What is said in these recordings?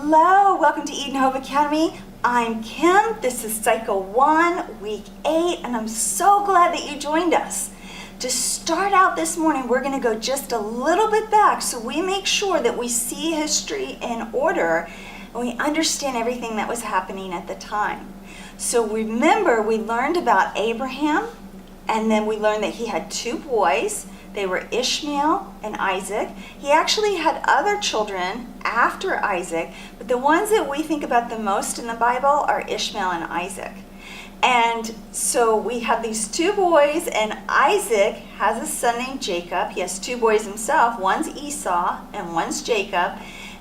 Hello, welcome to Eden Hope Academy. I'm Kim. This is Cycle 1, Week 8, and I'm so glad that you joined us. To start out this morning, we're going to go just a little bit back so we make sure that we see history in order and we understand everything that was happening at the time. So remember, we learned about Abraham, and then we learned that he had two boys. They were Ishmael and Isaac. He actually had other children after Isaac, but the ones that we think about the most in the Bible are Ishmael and Isaac. And so we have these two boys, and Isaac has a son named Jacob. He has two boys himself. One's Esau and one's Jacob.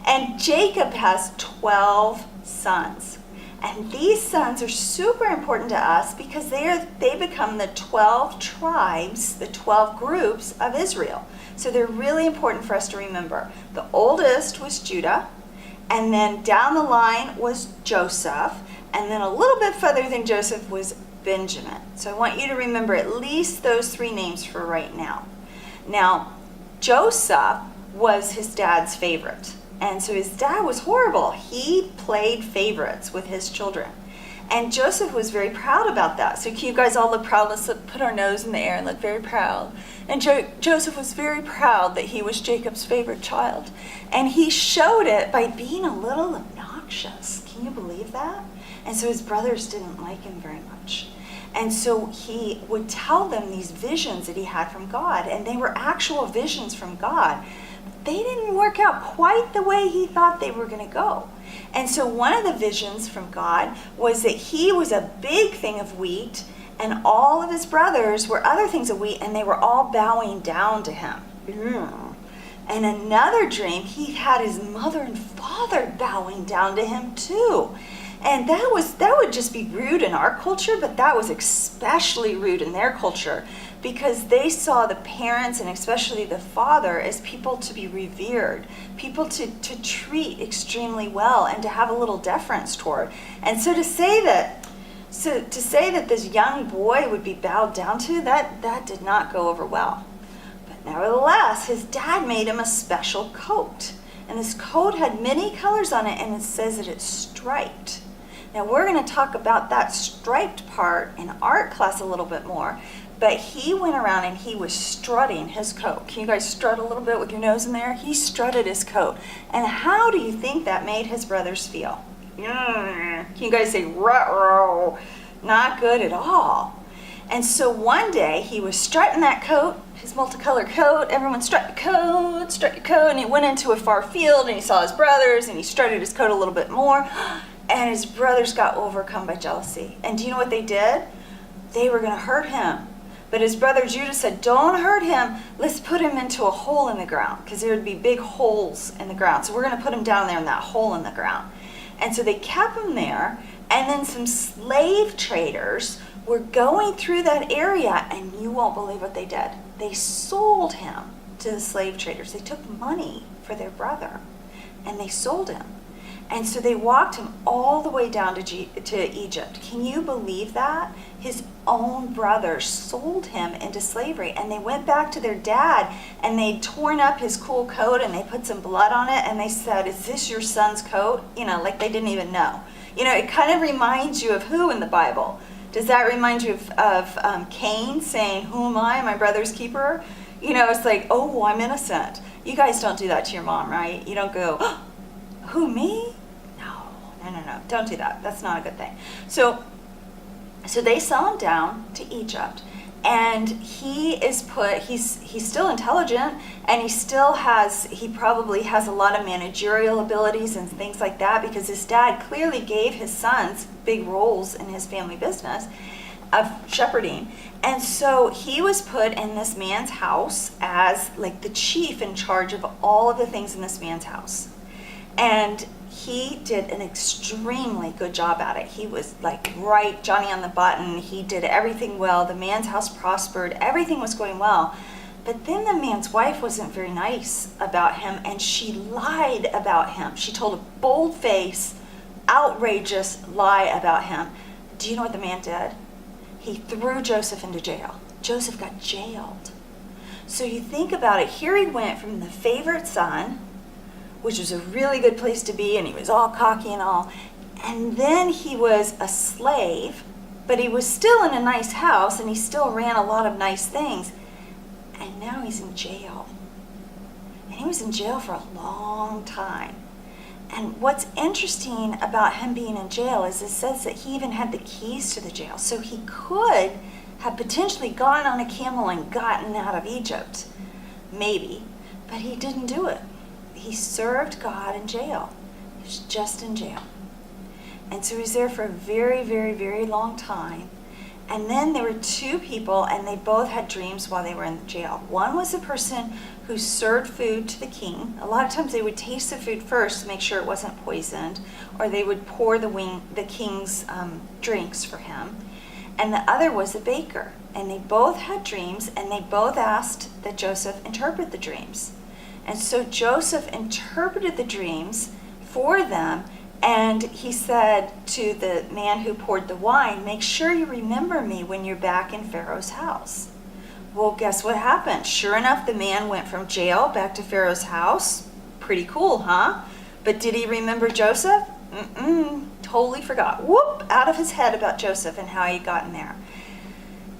And Jacob has 12 sons. And these sons are super important to us because they become the 12 tribes, the 12 groups of Israel. So they're really important for us to remember. The oldest was Judah, and then down the line was Joseph, and then a little bit further than Joseph was Benjamin. So I want you to remember at least those three names for right now. Now, Joseph was his dad's favorite. And so his dad was horrible. He played favorites with his children. And Joseph was very proud about that. So can you guys all look proud? Let's put our nose in the air and look very proud. And Joseph was very proud that he was Jacob's favorite child. And he showed it by being a little obnoxious. Can you believe that? And so his brothers didn't like him very much. And so he would tell them these visions that he had from God. And they were actual visions from God. They didn't work out quite the way he thought they were going to go. And so one of the visions from God was that he was a big thing of wheat, and all of his brothers were other things of wheat, and they were all bowing down to him. And another dream, he had his mother and father bowing down to him too. And that would just be rude in our culture, but that was especially rude in their culture because they saw the parents and especially the father as people to be revered, people to treat extremely well and to have a little deference toward. And so to say that this young boy would be bowed down to, that did not go over well. But nevertheless, his dad made him a special coat. And this coat had many colors on it, and it says that it's striped. Now we're going to talk about that striped part in art class a little bit more, but he went around and he was strutting his coat. Can you guys strut a little bit with your nose in there? He strutted his coat. And how do you think that made his brothers feel? Can you guys say, ruh-roh? Not good at all. And so one day he was strutting that coat, his multicolored coat. Everyone strut your coat, and he went into a far field and he saw his brothers and he strutted his coat a little bit more. And his brothers got overcome by jealousy. And do you know what they did? They were going to hurt him. But his brother Judah said, don't hurt him. Let's put him into a hole in the ground because there would be big holes in the ground. So we're going to put him down there in that hole in the ground. And so they kept him there. And then some slave traders were going through that area, and you won't believe what they did. They sold him to the slave traders. They took money for their brother, and they sold him. And so they walked him all the way down to Egypt. Can you believe that? His own brothers sold him into slavery, and they went back to their dad, and they'd torn up his cool coat, and they put some blood on it, and they said, is this your son's coat? Like they didn't even know. It kind of reminds you of who in the Bible? Does that remind you of Cain saying, who am I, my brother's keeper? It's like, oh, I'm innocent. You guys don't do that to your mom, right? You don't go, oh, who, me? No. Don't do that. That's not a good thing. So they sell him down to Egypt, and he's still intelligent, and he probably has a lot of managerial abilities and things like that because his dad clearly gave his sons big roles in his family business of shepherding. And so he was put in this man's house as like the chief in charge of all of the things in this man's house. And he did an extremely good job at it. He was like right Johnny on the button. He did everything well. The man's house prospered. Everything was going well. But then the man's wife wasn't very nice about him, and she lied about him. She told a bold-faced, outrageous lie about him. Do you know what the man did? He threw Joseph into jail. Joseph got jailed. So you think about it. Here he went from the favorite son which was a really good place to be, and he was all cocky and all. And then he was a slave, but he was still in a nice house, and he still ran a lot of nice things. And now he's in jail. And he was in jail for a long time. And what's interesting about him being in jail is it says that he even had the keys to the jail. So he could have potentially gone on a camel and gotten out of Egypt. Maybe. But he didn't do it. He served God in jail. He was just in jail. And so he was there for a very, very, very long time. And then there were two people, and they both had dreams while they were in jail. One was a person who served food to the king. A lot of times they would taste the food first to make sure it wasn't poisoned, or they would pour the king's drinks for him. And the other was a baker. And they both had dreams, and they both asked that Joseph interpret the dreams. And so Joseph interpreted the dreams for them, and he said to the man who poured the wine, make sure you remember me when you're back in Pharaoh's house. Well, guess what happened? Sure enough, the man went from jail back to Pharaoh's house. Pretty cool, huh? But did he remember Joseph? Totally forgot. Whoop, out of his head about Joseph and how he'd gotten there.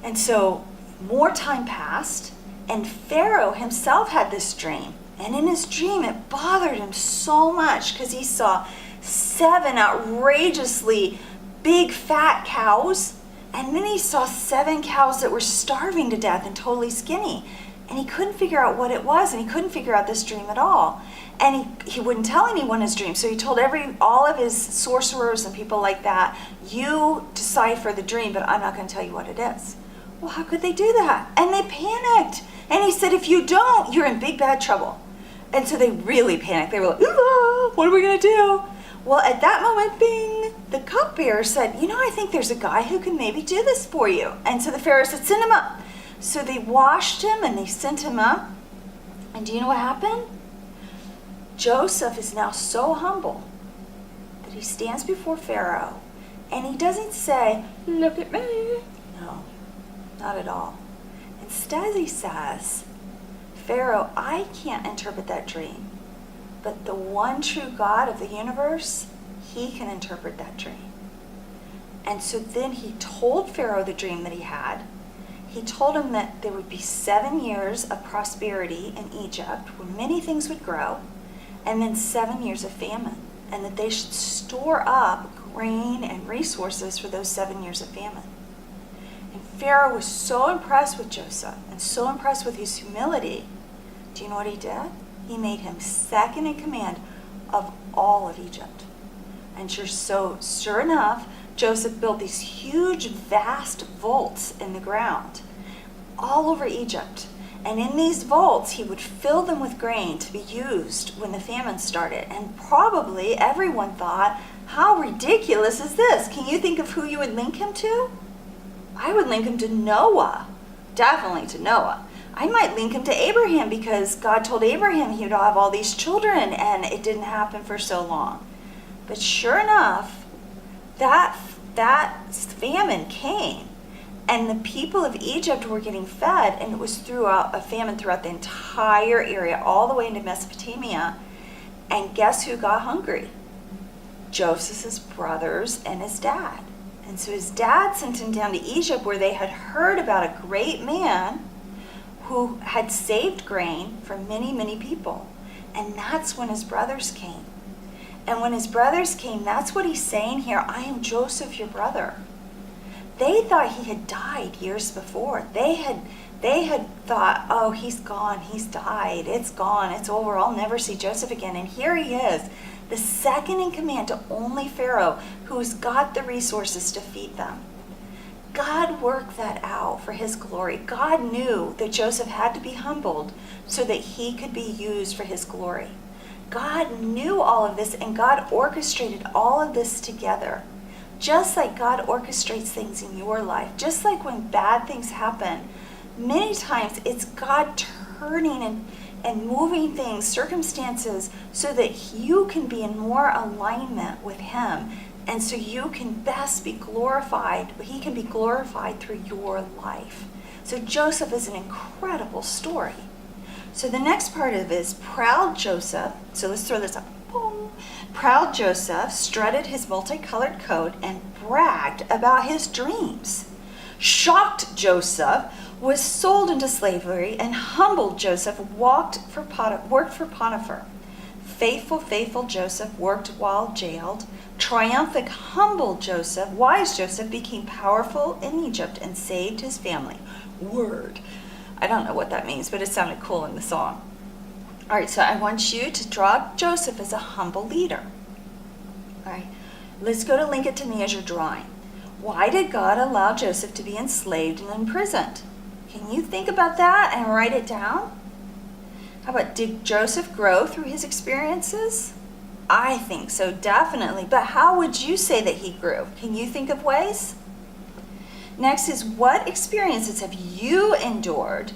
And so more time passed, and Pharaoh himself had this dream. And in his dream, it bothered him so much because he saw 7 outrageously big fat cows, and then he saw 7 cows that were starving to death and totally skinny, and he couldn't figure out what it was, and he couldn't figure out this dream at all. And he wouldn't tell anyone his dream, so he told all of his sorcerers and people like that, you decipher the dream, but I'm not going to tell you what it is. Well, how could they do that? And they panicked, and he said, if you don't, you're in big bad trouble. And so they really panicked. They were like, what are we going to do? Well, at that moment, bing, the cupbearer said, I think there's a guy who can maybe do this for you. And so the Pharaoh said, send him up. So they washed him and they sent him up. And do you know what happened? Joseph is now so humble that he stands before Pharaoh and he doesn't say, look at me. No, not at all. Instead, he says, Pharaoh, I can't interpret that dream. But the one true God of the universe, he can interpret that dream. And so then he told Pharaoh the dream that he had. He told him that there would be 7 years of prosperity in Egypt where many things would grow, and then 7 years of famine, and that they should store up grain and resources for those 7 years of famine. And Pharaoh was so impressed with Joseph and so impressed with his humility. Do you know what he did? He made him second in command of all of Egypt. And sure enough, Joseph built these huge, vast vaults in the ground all over Egypt. And in these vaults, he would fill them with grain to be used when the famine started. And probably everyone thought, how ridiculous is this? Can you think of who you would link him to? I would link him to Noah. Definitely to Noah. I might link him to Abraham because God told Abraham he would have all these children and it didn't happen for so long. But sure enough, that famine came and the people of Egypt were getting fed, and it was throughout a famine throughout the entire area, all the way into Mesopotamia. And guess who got hungry? Joseph's brothers and his dad. And so his dad sent him down to Egypt where they had heard about a great man who had saved grain for many, many people. And that's when his brothers came. And when his brothers came, that's what he's saying here, I am Joseph, your brother. They thought he had died years before. They had thought, oh, he's gone, he's died, it's gone, it's over, I'll never see Joseph again. And here he is, the second in command to only Pharaoh, who's got the resources to feed them. God worked that out for his glory. God knew that Joseph had to be humbled so that he could be used for his glory. God knew all of this, and God orchestrated all of this together. Just like God orchestrates things in your life, just like when bad things happen, many times it's God turning and moving things, circumstances, so that you can be in more alignment with him. And so you can best be glorified, he can be glorified through your life. So Joseph is an incredible story. So the next part of it is proud Joseph. So let's throw this up. Boom. Proud Joseph strutted his multicolored coat and bragged about his dreams. Shocked Joseph was sold into slavery, and humbled Joseph worked for Potiphar. Faithful Joseph worked while jailed. Triumphant, humble Joseph, wise Joseph became powerful in Egypt and saved his family. Word. I don't know what that means, but it sounded cool in the song. All right, so I want you to draw Joseph as a humble leader. All right, let's go to Link It to Me as you're drawing. Why did God allow Joseph to be enslaved and imprisoned? Can you think about that and write it down? How about, did Joseph grow through his experiences? I think so, definitely. But how would you say that he grew? Can you think of ways? Next is, what experiences have you endured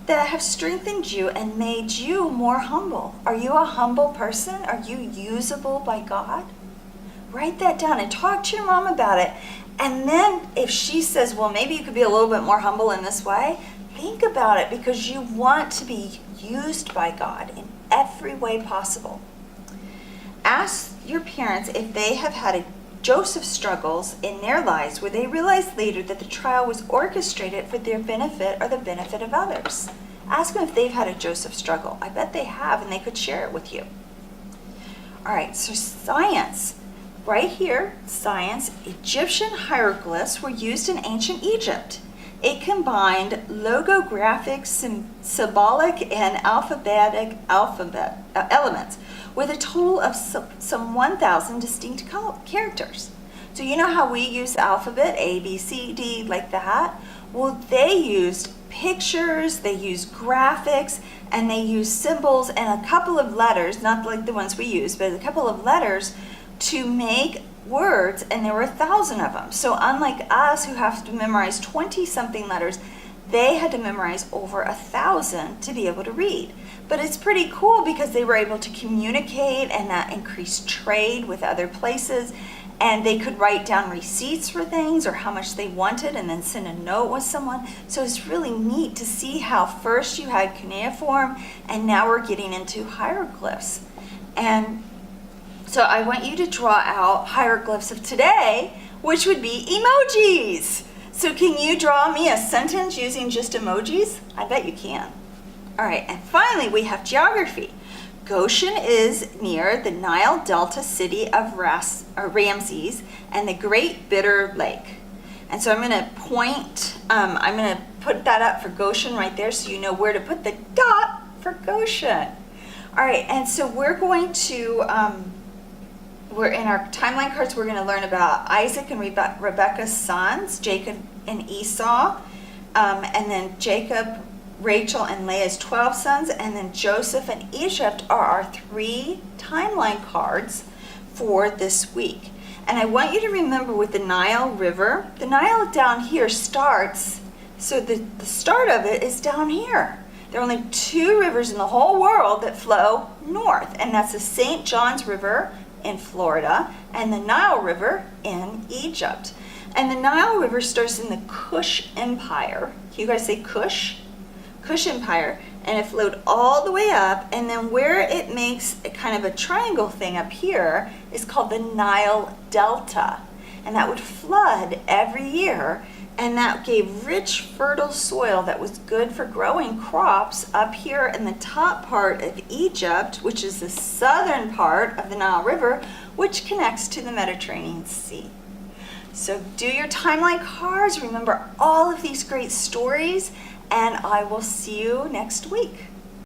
that have strengthened you and made you more humble? Are you a humble person? Are you usable by God? Write that down and talk to your mom about it. And then if she says, well, maybe you could be a little bit more humble in this way, think about it, because you want to be used by God in every way possible. Ask your parents if they have had a Joseph struggles in their lives where they realized later that the trial was orchestrated for their benefit or the benefit of others. Ask them if they've had a Joseph struggle. I bet they have, and they could share it with you. All right, so science. Right here, science. Egyptian hieroglyphs were used in ancient Egypt. It combined logographic, symbolic, and alphabetic elements with a total of some 1,000 distinct characters. So you know how we use the alphabet, A, B, C, D, like that? Well, they used pictures, they used graphics, and they used symbols and a couple of letters, not like the ones we use, but a couple of letters to make words, and there were 1,000 of them. So unlike us who have to memorize 20-something letters, they had to memorize over 1,000 to be able to read. But it's pretty cool because they were able to communicate, and that increased trade with other places, and they could write down receipts for things or how much they wanted and then send a note with someone. So it's really neat to see how first you had cuneiform and now we're getting into hieroglyphs. And so I want you to draw out hieroglyphs of today, which would be emojis. So can you draw me a sentence using just emojis? I bet you can. All right, and finally we have geography. Goshen is near the Nile Delta city of Ramses and the Great Bitter Lake. And so I'm going to put that up for Goshen right there so you know where to put the dot for Goshen. All right, and so we're going to, we're in our timeline cards, we're going to learn about Isaac and Rebekah's sons, Jacob and Esau, and then Jacob, Rachel, and Leah's 12 sons, and then Joseph and Egypt are our 3 timeline cards for this week. And I want you to remember with the Nile River, the Nile down here starts, so the start of it is down here. There are only 2 rivers in the whole world that flow north, and that's the St. John's River in Florida and the Nile River in Egypt. And the Nile River starts in the Kush Empire. Can you guys say Kush? Kush Empire, and it flowed all the way up, and then where it makes a kind of a triangle thing up here is called the Nile Delta, and that would flood every year, and that gave rich, fertile soil that was good for growing crops up here in the top part of Egypt, which is the southern part of the Nile River, which connects to the Mediterranean Sea. So do your timeline cards, remember all of these great stories, and I will see you next week.